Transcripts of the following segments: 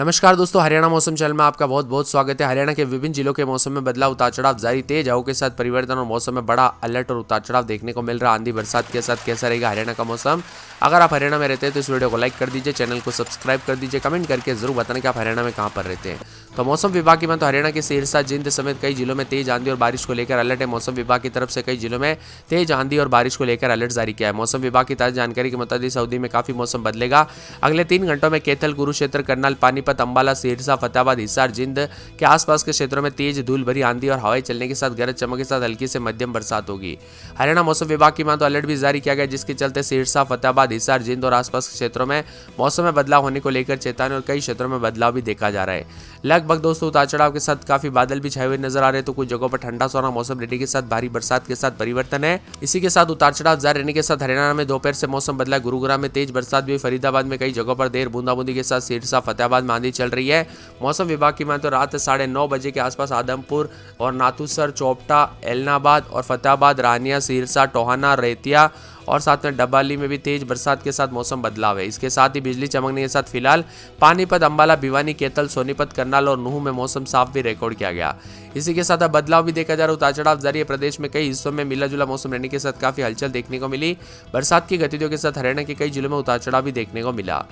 नमस्कार दोस्तों, हरियाणा मौसम चैनल में आपका बहुत बहुत स्वागत है। हरियाणा के विभिन्न जिलों के मौसम में बदलाव, उतार चढ़ाव जारी, तेज हवाओं के साथ परिवर्तन और मौसम में बड़ा अलर्ट और उतार चढ़ाव देखने को मिल रहा है। आंधी बरसात के साथ कैसा रहेगा हरियाणा का मौसम? अगर आप हरियाणा में रहते हैं तो इस वीडियो को लाइक कर दीजिए, चैनल को सब्सक्राइब कर दीजिए, कमेंट करके जरूर बताना कि आप हरियाणा में कहाँ पर रहते हैं। तो मौसम विभाग की बात, तो हरियाणा के सिरसा, जिंद समेत कई जिलों में तेज आंधी और बारिश को लेकर अलर्ट है। मौसम विभाग की तरफ से कई जिलों में तेज आंधी और बारिश को लेकर अलर्ट जारी किया है। मौसम विभाग की ताजा जानकारी के मुताबिक इस अवधि में काफी मौसम बदलेगा। अगले 3 घंटों में कैथल, कुरुक्षेत्र, करनाल, पानीपत, अंबाला, सिरसा, फतेहाबाद, हिसार, जिंद के आसपास के क्षेत्रों में तेज धूल भरी आंधी और हवाएं चलने के साथ गरज चमक के साथ हल्की से मध्यम बरसात होगी। हरियाणा मौसम विभाग की माने तो अलर्ट भी जारी किया गया, जिसके चलते सिरसा, फतेहाबाद, हिसार, जिंद और आसपास के क्षेत्रों में मौसम में बदलाव होने को लेकर चेतावनी और कई क्षेत्रों में बदलाव भी देखा जा रहा है। लगभग दोस्तों उतार चढ़ाव के साथ काफी बादल भी छाए हुए नजर आ रहे हैं, तो कुछ जगहों पर ठंडा सोना मौसम रहने के साथ भारी बरसात के साथ परिवर्तन है। इसी के साथ उतार चढ़ाव जारी रहने के साथ हरियाणा में दोपहर से मौसम बदला। गुरुग्राम में तेज बरसात भी, फरीदाबाद में कई जगहों पर देर बूंदाबूंदी के साथ सिरसा, फतेहाबाद में आंधी चल रही है। मौसम विभाग की माने तो रात 9:30 बजे के आसपास आदमपुर और नाथूसर, चोपटा, एलनाबाद और फतेहाबाद, रानिया, सिरसा, टोहाना, रेतिया और साथ में डब्बाली में भी तेज बरसात के साथ मौसम बदलाव है। इसके साथ ही बिजली चमकने के साथ फिलहाल पानीपत, अंबाला, भिवानी, कैथल, सोनीपत, करनाल और नूह में मौसम साफ भी रिकॉर्ड किया गया। इसी के साथ अब बदलाव भी देखा जा रहा है। उतार चढ़ाव जारी है। प्रदेश में कई हिस्सों में मिला जुला मौसम रहने के साथ काफी हलचल देखने को मिली। बरसात की गतिविधियों के साथ हरियाणा के कई जिलों में उतार चढ़ाव भी देखने को मिला।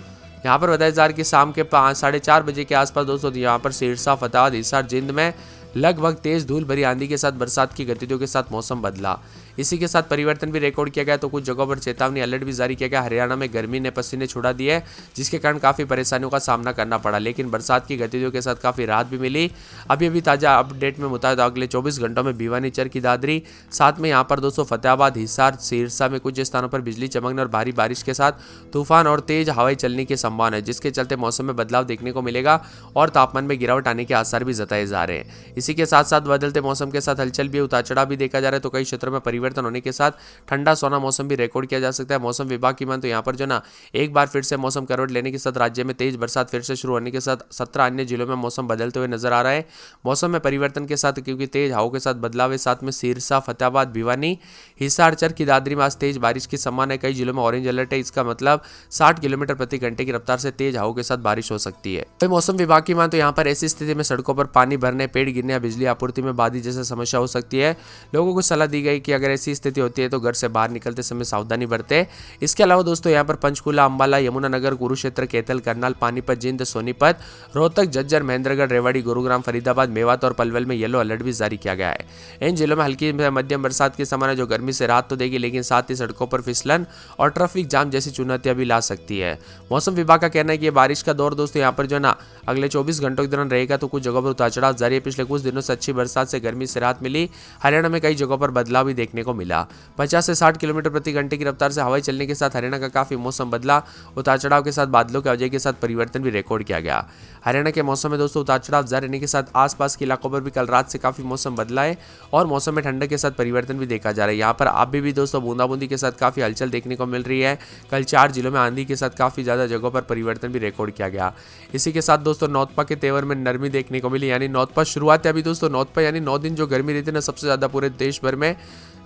यहाँ पर बताया जा रहा है कि शाम के 4:30 बजे के आसपास दोस्तों यहाँ पर सिरसा, फतेहाबाद, हिसार, जिंद में लगभग तेज धूल भरी आंधी के साथ बरसात की गतिविधियों के साथ मौसम बदला। इसी के साथ परिवर्तन भी रिकॉर्ड किया गया, तो कुछ जगहों पर चेतावनी अलर्ट भी जारी किया गया। हरियाणा में गर्मी ने पसीने छुड़ा दिए, जिसके कारण काफी परेशानियों का सामना करना पड़ा, लेकिन बरसात की गतिविधियों के साथ काफी राहत भी मिली। अभी ताजा अपडेट में मुताबिक अगले 24 घंटों में भिवानी, चरखी दादरी, साथ में यहाँ पर दोस्तों फतेहाबाद, हिसार, सिरसा में कुछ स्थानों पर बिजली चमकने और भारी बारिश के साथ तूफान और तेज हवाएं चलने की संभावना है, जिसके चलते मौसम में बदलाव देखने को मिलेगा और तापमान में गिरावट आने के आसार भी जताए जा रहे हैं। इसी के साथ साथ बदलते मौसम के साथ हलचल भी, उतार चढ़ाव भी देखा जा रहा है, तो कई क्षेत्रों में परिवर्तन होने के साथ ठंडा सोना मौसम भी रिकॉर्ड किया जा सकता है। मौसम विभाग की मान तो यहाँ पर जो ना एक बार फिर से मौसम करवट लेने के साथ राज्य में तेज बरसात फिर से शुरू होने के साथ 17 अन्य जिलों में मौसम बदलते हुए नजर आ रहा है। मौसम में परिवर्तन के साथ क्योंकि तेज हवाओं के साथ बदलाव है, साथ में सिरसा, फतेहाबाद, भिवानी, हिसार, चरखी दादरी में आज तेज बारिश की संभावना है। कई जिलों में ऑरेंज अलर्ट है। इसका मतलब 60 किलोमीटर प्रति घंटे की रफ्तार से तेज हवाओं के साथ बारिश हो सकती है। तो मौसम विभाग की मान तो यहाँ पर ऐसी स्थिति में सड़कों पर पानी भरने, पेड़ गिरने या बिजली आपूर्ति में बाधित जैसे समस्या हो सकती है। लोगों को सलाह दी गई कि अगर ऐसी स्थिति होती है तो घर से बाहर निकलते समय सावधानी बरते। इसके अलावा दोस्तों यहाँ पर पंचकूला, अंबाला, यमुनानगर, कुरुक्षेत्र, कैथल, करनाल, पानीपत, जिंद, सोनीपत, रोहतक, झज्जर, महेंद्रगढ़, रेवाड़ी, गुरुग्राम, फरीदाबाद, मेवात और पलवल में येलो अलर्ट भी जारी किया गया है। इन जिलों में हल्की मध्यम बरसात की संभावना जो गर्मी से राहत तो देगी, लेकिन साथ ही सड़कों पर फिसलन और ट्रैफिक जाम जैसी चुनौतियां भी ला सकती है। मौसम विभाग का कहना है कि ये बारिश का दौर दोस्तों यहाँ पर जो ना अगले 24 घंटों के दौरान रहेगा, तो कुछ जगहों पर उतार चढ़ाव जारी है। पिछले कुछ दिनों से अच्छी बरसात से गर्मी से राहत मिली। हरियाणा में कई जगहों पर बदलाव भी देखने को मिला। 50 से 60 किलोमीटर प्रति घंटे की रफ्तार से हवाएं चलने के साथ हरियाणा का काफी मौसम बदला। उतार चढ़ाव के साथ बादलों के वजह के साथ परिवर्तन भी रिकॉर्ड किया गया। हरियाणा के मौसम में दोस्तों उतार चढ़ाव जारी रहने के साथ आसपास के इलाकों पर भी कल रात से काफी मौसम बदला है और मौसम में ठंडक के साथ परिवर्तन भी देखा जा रहा है। यहाँ पर आप भी दोस्तों बूंदाबूंदी के साथ काफी हलचल देखने को मिल रही है। कल 4 जिलों में आंधी के साथ काफी ज्यादा जगहों पर परिवर्तन भी रिकॉर्ड किया गया। इसी के साथ दोस्तों नौतपा के तेवर में नरमी देखने को मिली, यानी नौतपा शुरुआत है अभी दोस्तों। नौतपा यानी 9 दिन जो गर्मी रहती है ना, सबसे ज्यादा पूरे देश भर में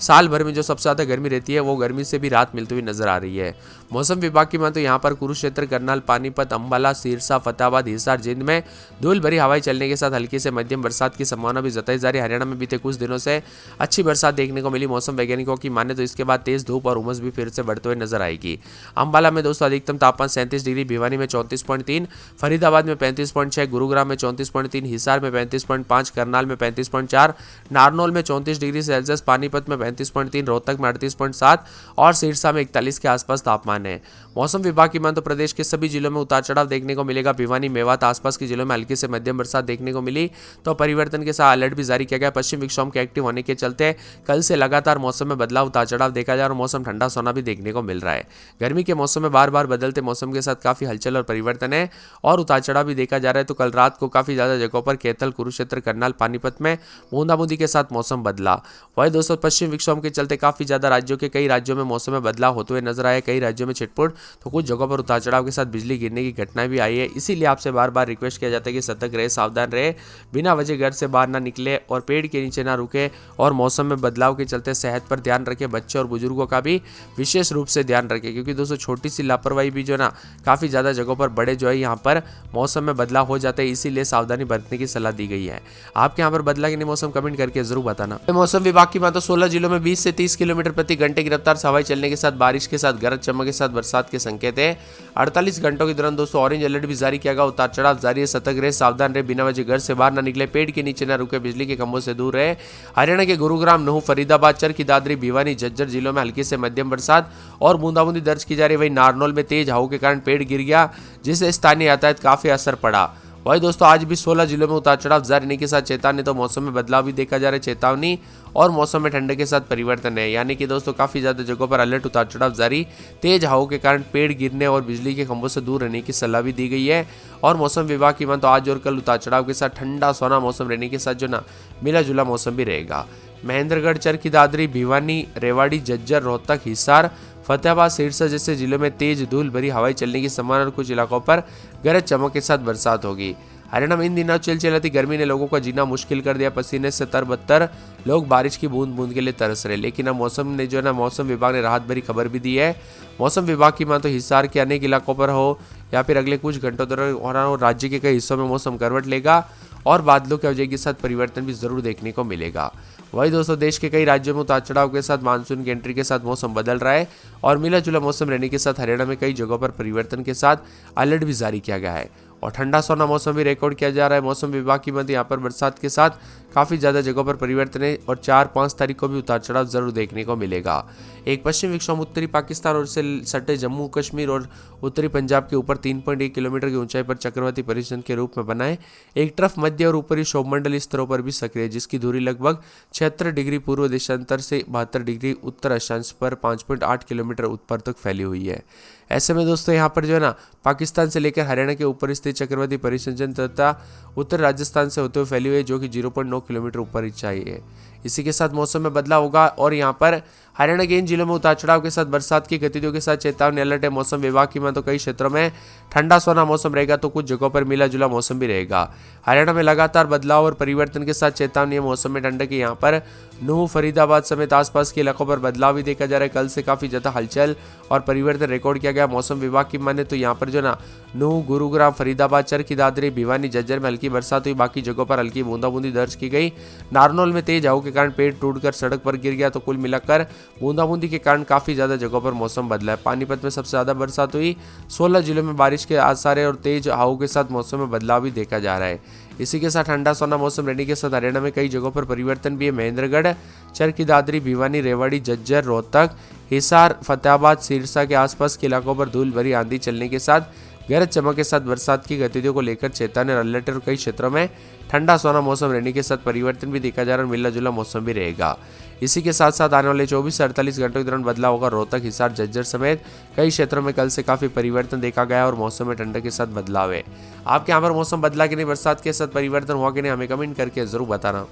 साल भर में जो सबसे ज्यादा गर्मी रहती है, वो गर्मी से भी राहत मिलती हुई नजर आ रही है। मौसम विभाग की मान तो यहाँ पर कुरुक्षेत्र, करनाल, पानीपत, अंबाला, सिरसा, फतेहाबाद, हिसार, जिंद में धूल भरी हवाएं चलने के साथ हल्की से मध्यम बरसात की संभावना भी जताई जा रही है। हरियाणा में बीते कुछ दिनों से अच्छी बरसात देखने को मिली। मौसम वैज्ञानिकों की माने तो इसके बाद तेज धूप और उमस भी फिर से बढ़ते हुए नजर आएगी। अंबाला में दोस्तों अधिकतम तापमान 37 डिग्री, भिवानी में 34.3, फरीदाबाद में 35.6, गुरुग्राम में 34.3, हिसार में 35.5, करनाल में 35.4, नारनौल में 34 डिग्री सेल्सियस, पानीपत में 35.3, रोहतक में 38.7 और सिरसा में 41 के आसपास तापमान है। मौसम विभाग की मान तो प्रदेश के सभी जिलों में उतार चढ़ाव देखने को मिलेगा। भिवानी, मेवात आसपास के जिलों में हल्की से मध्यम बरसात देखने को मिली, तो परिवर्तन के साथ अलर्ट भी जारी किया गया। पश्चिम विक्षोभ के एक्टिव होने के चलते कल से लगातार मौसम में बदलाव, उतार चढ़ाव देखा जा रहा है और मौसम ठंडा सोना भी देखने को मिल रहा है। गर्मी के मौसम में बार बार बदलते मौसम के साथ काफी हलचल और परिवर्तन है और उतार चढ़ाव भी देखा जा रहा है। तो कल रात को काफी ज्यादा जगहों पर कैथल, कुरुक्षेत्र, करनाल, पानीपत में बूंदाबूंदी के साथ मौसम बदला। वही दोस्तों पश्चिम विक्षोभ के चलते काफी ज्यादा कई राज्यों में मौसम में बदलाव होते हुए नजर आए। कई राज्यों में छिटपुट तो कुछ जगहों पर उतार चढ़ाव के साथ बिजली गिरने की घटनाएं भी आई है। इसीलिए आपसे बार बार रिक्वेस्ट किया जाता है कि सतर्क रहे, सावधान रहे, बिना वजह घर से बाहर ना निकले और पेड़ के नीचे ना रुके और मौसम में बदलाव के चलते सेहत पर ध्यान रखें। बच्चे और बुजुर्गों का भी विशेष रूप से ध्यान रखें, क्योंकि दोस्तों छोटी सी लापरवाही भी जो ना काफी ज्यादा जगहों पर बड़े जो है यहाँ पर मौसम में बदलाव हो जाता है। इसीलिए सावधानी बरतने की सलाह दी गई है। आपके यहाँ पर बदला कि नहीं मौसम, कमेंट करके जरूर बताना। मौसम विभाग की बात तो 16 जिलों में 20 से 30 किलोमीटर प्रति घंटे की रफ्तार से हवाएं चलने के साथ बारिश के साथ गरज चमक के साथ बरसात के संकेत है। 48 घंटों के दौरान दोस्तों ऑरेंज अलर्ट भी जारी किया गया। उतार चढ़ाव जारी है, सतर्क रहे, सावधान रहे, बिना वजह घर से बाहर न निकले, पेड़ के नीचे न रुके, बिजली के खंभों से दूर रहे। हरियाणा के गुरुग्राम, नूह, फरीदाबाद, चरखी दादरी, भिवानी, झज्जर जिलों में हल्की से मध्यम बरसात और बूंदाबूंदी दर्ज की जा रही है। वहीं नारनौल में तेज हवाओं के कारण पेड़ गिर गया, जिससे स्थानीय यातायात काफी असर पड़ा। वही दोस्तों आज भी 16 जिलों में उतार चढ़ाव जारी रहने के साथ चेतावनी, तो मौसम में बदलाव भी देखा जा रहा है। चेतावनी और मौसम में ठंडे के साथ परिवर्तन है, यानी कि दोस्तों काफी ज्यादा जगहों पर अलर्ट, उतार चढ़ाव जारी, तेज हवाओं के कारण पेड़ गिरने और बिजली के खंभों से दूर रहने की सलाह भी दी गई है। और मौसम विभाग की माने तो आज और कल उतार चढ़ाव के साथ ठंडा सोना मौसम रहने के साथ जो ना मिला जुला मौसम भी रहेगा। महेंद्रगढ़, चरखी दादरी, भिवानी, रेवाड़ी, झज्जर, रोहतक, हिसार, फतेहाबाद, सिरसा जैसे जिलों में तेज धूल भरी हवाएं चलने की संभावना और कुछ इलाकों पर गरज चमक के साथ बरसात होगी। हरियाणा में इन दिनों चिलचिलाती गर्मी ने लोगों का जीना मुश्किल कर दिया। पसीने से तरबतर लोग बारिश की बूंद बूंद के लिए तरस रहे, लेकिन अब मौसम विभाग ने राहत भरी खबर भी दी है। मौसम विभाग की माने तो हिसार के अनेक इलाकों पर हो या फिर अगले कुछ घंटों दौरान राज्य के कई हिस्सों में मौसम करवट लेगा और बादलों की वजह के साथ परिवर्तन भी जरूर देखने को मिलेगा। वही दोस्तों देश के कई राज्यों में उतार चढ़ाव के साथ मानसून की एंट्री के साथ मौसम बदल रहा है और मिला जुला मौसम रहने के साथ हरियाणा में कई जगहों पर परिवर्तन के साथ अलर्ट भी जारी किया गया है और ठंडा सोना मौसम भी रिकॉर्ड किया जा रहा है। मौसम विभाग की मत यहाँ पर बरसात के साथ काफ़ी ज़्यादा जगहों पर परिवर्तन है और 4-5 तारीख को भी उतार चढ़ाव जरूर देखने को मिलेगा। एक पश्चिम विक्षोभ उत्तरी पाकिस्तान और से सटे जम्मू कश्मीर और उत्तरी पंजाब के ऊपर 3.1 किलोमीटर की ऊंचाई पर चक्रवाती परिसर के रूप में बना है। एक तरफ मध्य और ऊपरी शोभमंडल स्तरों पर भी सक्रिय है, जिसकी दूरी लगभग 76 डिग्री पूर्व देशांतर से 72 डिग्री उत्तर अक्षांश पर 5.8 किलोमीटर उत्तर तक फैली हुई है। ऐसे में दोस्तों यहाँ पर जो है ना पाकिस्तान से लेकर हरियाणा के ऊपर स्थित चक्रवाती परिसंचन तथा उत्तर राजस्थान से होते हुए फैली हुई है, जो कि 0.9 किलोमीटर ऊपर ऊंचाई है। इसी के साथ मौसम में बदलाव होगा और यहाँ पर हरियाणा के इन जिलों में उतार चढ़ाव के साथ बरसात की गतिविधियों के साथ चेतावनी अलर्ट है। मौसम विभाग की माने तो कई क्षेत्रों में ठंडा सोना मौसम रहेगा, तो कुछ जगहों पर मिला जुला मौसम भी रहेगा। हरियाणा में लगातार बदलाव और परिवर्तन के साथ चेतावनी है। मौसम में ठंडक यहाँ पर नूह, फरीदाबाद समेत आसपास के इलाकों पर बदलाव भी देखा जा रहा है। कल से काफी ज्यादा हलचल और परिवर्तन रिकॉर्ड किया गया। मौसम विभाग की माने तो यहाँ पर जो ना नूह, गुरुग्राम, फरीदाबाद, चरखी दादरी, भिवानी, झज्जर में हल्की बरसात हुई, बाकी जगहों पर हल्की बूंदाबूंदी दर्ज की गई। नारनौल में तेज हवाओं के कारण पेड़ टूटकर सड़क पर गिर गया, तो कुल मिलाकर बूंदाबूंदी के कारण काफी ज्यादा जगहों पर मौसम बदला है। पानीपत में सबसे ज्यादा बरसात हुई। 16 जिलों में बारिश के आसार है और तेज हवाओं के साथ मौसम में बदलाव भी देखा जा रहा है। इसी के साथ ठंडा सोना मौसम रहने के साथ हरियाणा में कई जगहों पर परिवर्तन भी है। महेंद्रगढ़, चरखी दादरी, भिवानी, रेवाड़ी, झज्जर, रोहतक, हिसार, फतेहाबाद, सिरसा के आसपास के इलाकों पर धूल भरी आंधी चलने के साथ गरज चमक के साथ बरसात की गतिविधियों को लेकर चेतावनी अलर्ट और कई क्षेत्रों में ठंडा सोना मौसम रहने के साथ परिवर्तन भी देखा जा रहा है और मिला जुला मौसम भी रहेगा। इसी के साथ साथ आने वाले 24 से 48 घंटों के दौरान बदलाव होगा। रोहतक, हिसार, झज्जर समेत कई क्षेत्रों में कल से काफी परिवर्तन देखा गया और मौसम में ठंडक के साथ बदलाव है। आपके यहाँ पर मौसम बदला कि नहीं, बरसात के साथ परिवर्तन हुआ कि नहीं, हमें कमेंट करके जरूर बताना।